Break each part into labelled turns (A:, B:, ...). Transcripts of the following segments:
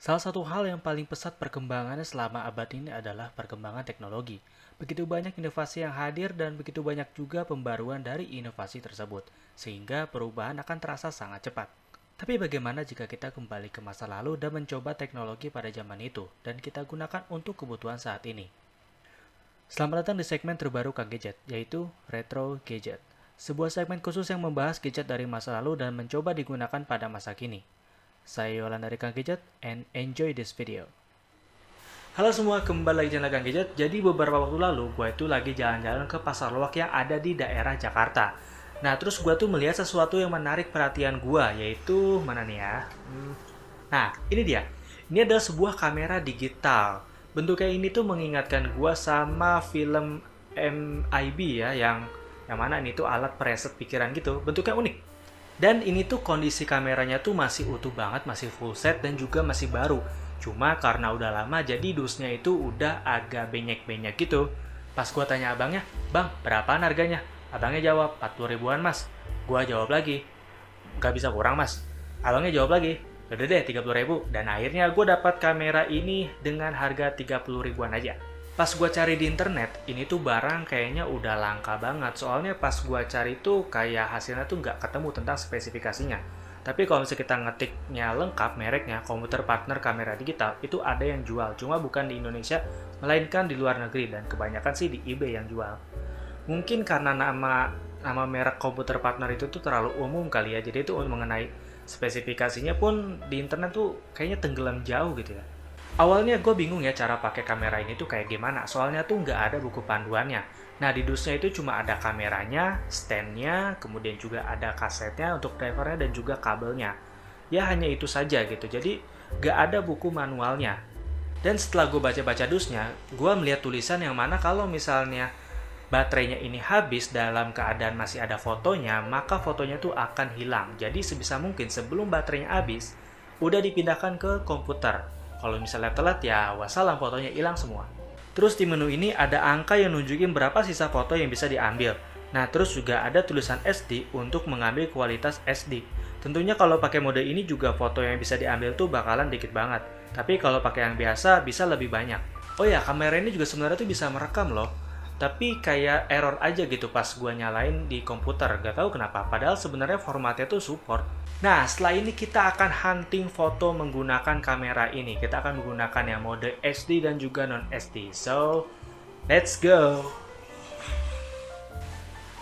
A: Salah satu hal yang paling pesat perkembangannya selama abad ini adalah perkembangan teknologi. Begitu banyak inovasi yang hadir dan begitu banyak juga pembaruan dari inovasi tersebut, sehingga perubahan akan terasa sangat cepat. Tapi bagaimana jika kita kembali ke masa lalu dan mencoba teknologi pada zaman itu, dan kita gunakan untuk kebutuhan saat ini? Selamat datang di segmen terbaru Kang Gadget, yaitu Retro Gadget. Sebuah segmen khusus yang membahas gadget dari masa lalu dan mencoba digunakan pada masa kini. Saya Yolan dari Kang Gadget, and enjoy this video. Halo semua, kembali lagi channel Kang Gadget. Jadi beberapa waktu lalu, gue itu lagi jalan-jalan ke pasar loak yang ada di daerah Jakarta. Nah, terus gue tuh melihat sesuatu yang menarik perhatian gue, yaitu, mana nih ya? Nah, ini dia. Ini adalah sebuah kamera digital. Bentuknya ini tuh mengingatkan gue sama film MIB ya, yang mana ini tuh alat pereset pikiran gitu. Bentuknya unik. Dan ini tuh kondisi kameranya tuh masih utuh banget, masih full set dan juga masih baru. Cuma karena udah lama jadi dusnya itu udah agak benyek-benyek gitu. Pas gua tanya abangnya, "Bang, berapaan harganya?" Abangnya jawab, 40 ribuan mas. Gua jawab lagi, "Gak bisa kurang mas." Abangnya jawab lagi, "Udah deh 30 ribu." Dan akhirnya gue dapat kamera ini dengan harga 30 ribuan aja. Pas gue cari di internet, ini tuh barang kayaknya udah langka banget. Soalnya pas gue cari tuh kayak hasilnya tuh nggak ketemu tentang spesifikasinya. Tapi kalau misalnya kita ngetiknya lengkap, mereknya, komputer partner kamera digital, itu ada yang jual. Cuma bukan di Indonesia, melainkan di luar negeri. Dan kebanyakan sih di eBay yang jual. Mungkin karena nama merek komputer partner itu tuh terlalu umum kali ya. Jadi itu mengenai spesifikasinya pun di internet tuh kayaknya tenggelam jauh gitu ya. Awalnya gue bingung ya cara pakai kamera ini tuh kayak gimana, soalnya tuh nggak ada buku panduannya. Nah di dusnya itu cuma ada kameranya, standnya, kemudian juga ada kasetnya untuk drivernya dan juga kabelnya. Ya hanya itu saja gitu, jadi nggak ada buku manualnya. Dan setelah gue baca-baca dusnya, gue melihat tulisan yang mana kalau misalnya baterainya ini habis dalam keadaan masih ada fotonya, maka fotonya tuh akan hilang. Jadi sebisa mungkin sebelum baterainya habis, udah dipindahkan ke komputer. Kalau misalnya telat ya wassalam, fotonya hilang semua. Terus di menu ini ada angka yang nunjukin berapa sisa foto yang bisa diambil. Nah terus juga ada tulisan SD untuk mengambil kualitas SD. Tentunya kalau pakai mode ini juga foto yang bisa diambil tuh bakalan dikit banget. Tapi kalau pakai yang biasa bisa lebih banyak. Oh ya, kamera ini juga sebenarnya tuh bisa merekam loh. Tapi kayak error aja gitu pas gua nyalain di komputer, gak tahu kenapa. Padahal sebenarnya formatnya tuh support. Nah, setelah ini kita akan hunting foto menggunakan kamera ini. Kita akan menggunakan yang mode HD dan juga non HD. So, let's go!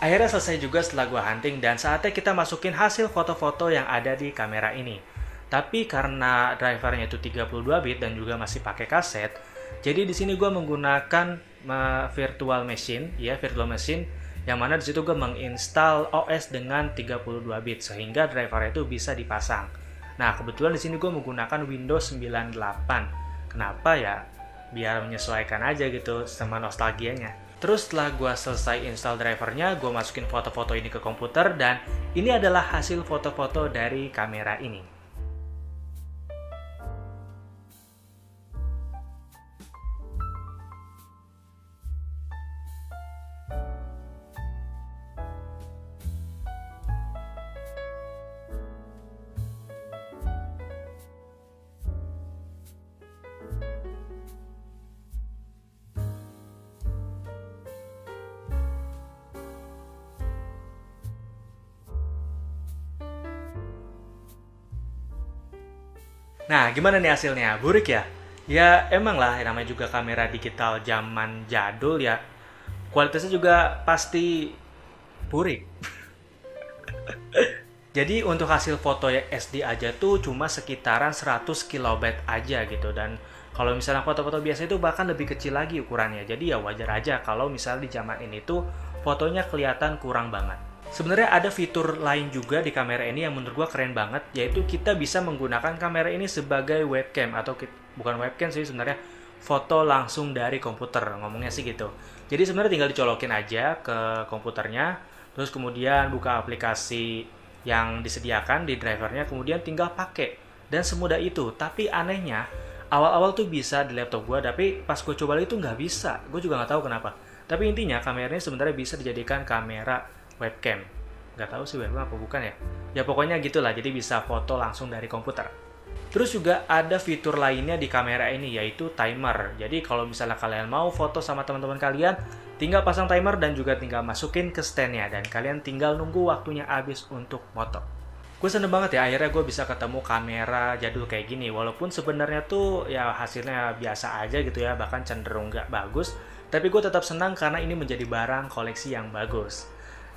A: Akhirnya selesai juga setelah gua hunting dan saatnya kita masukin hasil foto-foto yang ada di kamera ini. Tapi karena drivernya itu 32 bit dan juga masih pakai kaset, jadi di sini gue menggunakan virtual machine, ya virtual machine, yang mana di situ gue menginstal OS dengan 32 bit sehingga drivernya itu bisa dipasang. Nah kebetulan di sini gue menggunakan Windows 98. Kenapa ya? Biar menyesuaikan aja gitu sama nostalgianya. Terus setelah gue selesai install drivernya, gue masukin foto-foto ini ke komputer dan ini adalah hasil foto-foto dari kamera ini. Nah, gimana nih hasilnya? Burik ya? Ya, emang lah, namanya juga kamera digital zaman jadul ya. Kualitasnya juga pasti burik. Jadi untuk hasil foto yang SD aja tuh cuma sekitaran 100 kilobyte aja gitu. Dan kalau misalnya foto-foto biasa itu bahkan lebih kecil lagi ukurannya. Jadi ya wajar aja kalau misalnya di zaman ini tuh fotonya kelihatan kurang banget. Sebenarnya ada fitur lain juga di kamera ini yang menurut gua keren banget, yaitu kita bisa menggunakan kamera ini sebagai webcam atau bukan webcam sih sebenarnya, foto langsung dari komputer, ngomongnya sih gitu. Jadi sebenarnya tinggal dicolokin aja ke komputernya, terus kemudian buka aplikasi yang disediakan di drivernya, kemudian tinggal pakai dan semudah itu. Tapi anehnya awal-awal tuh bisa di laptop gua, tapi pas gue coba itu nggak bisa. Gue juga nggak tahu kenapa. Tapi intinya kameranya sebenarnya bisa dijadikan kamera webcam. Nggak tahu sih webcam apa bukan ya. Ya pokoknya gitulah, jadi bisa foto langsung dari komputer. Terus juga ada fitur lainnya di kamera ini, yaitu timer. Jadi kalau misalnya kalian mau foto sama teman-teman kalian, tinggal pasang timer dan juga tinggal masukin ke stand-nya. Dan kalian tinggal nunggu waktunya habis untuk foto. Gue seneng banget ya, akhirnya gue bisa ketemu kamera jadul kayak gini. Walaupun sebenarnya tuh ya hasilnya biasa aja gitu ya, bahkan cenderung nggak bagus. Tapi gue tetap senang karena ini menjadi barang koleksi yang bagus.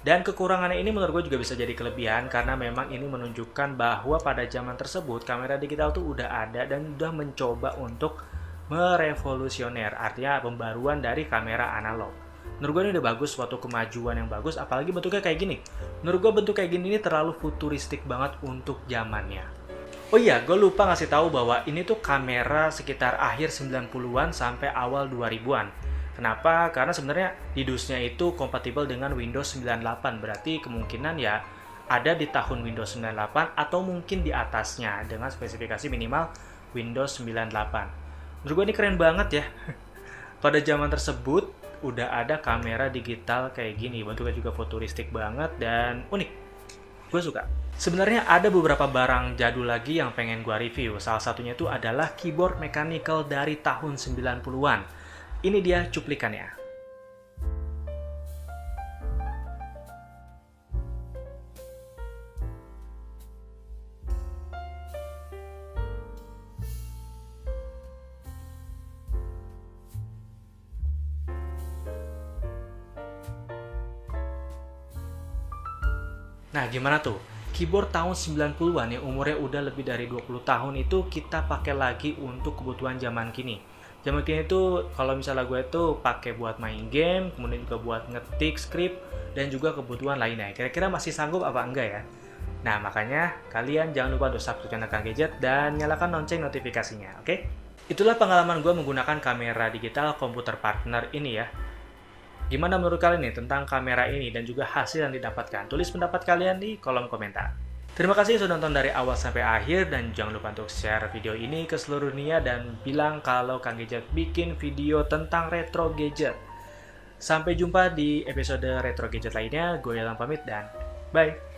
A: Dan kekurangannya ini menurut gue juga bisa jadi kelebihan karena memang ini menunjukkan bahwa pada zaman tersebut kamera digital tuh udah ada dan udah mencoba untuk merevolusioner, artinya pembaruan dari kamera analog. Menurut gue ini udah bagus, suatu kemajuan yang bagus, apalagi bentuknya kayak gini. Menurut gue bentuk kayak gini ini terlalu futuristik banget untuk zamannya. Oh iya, gue lupa ngasih tahu bahwa ini tuh kamera sekitar akhir 90-an sampai awal 2000-an. Kenapa? Karena sebenarnya DDoS-nya itu kompatibel dengan Windows 98. Berarti kemungkinan ya ada di tahun Windows 98 atau mungkin di atasnya dengan spesifikasi minimal Windows 98. Menurut gue ini keren banget ya. Pada zaman tersebut udah ada kamera digital kayak gini. Bentuknya juga futuristik banget dan unik. Gue suka. Sebenarnya ada beberapa barang jadul lagi yang pengen gue review. Salah satunya itu adalah keyboard mechanical dari tahun 90-an. Ini dia cuplikannya. Nah, gimana tuh? Keyboard tahun 90-an yang umurnya udah lebih dari 20 tahun itu kita pakai lagi untuk kebutuhan zaman kini. Zaman kini itu kalau misalnya gue tuh pakai buat main game, kemudian juga buat ngetik skrip dan juga kebutuhan lainnya. Kira-kira masih sanggup apa enggak ya? Nah, makanya kalian jangan lupa untuk subscribe channel Kang Gadget dan nyalakan lonceng notifikasinya, oke? Itulah pengalaman gue menggunakan kamera digital komputer partner ini ya. Gimana menurut kalian nih tentang kamera ini dan juga hasil yang didapatkan? Tulis pendapat kalian di kolom komentar. Terima kasih sudah nonton dari awal sampai akhir dan jangan lupa untuk share video ini ke seluruh dunia dan bilang kalau Kang Gadget bikin video tentang retro gadget. Sampai jumpa di episode retro gadget lainnya. Gue Ilham pamit dan bye.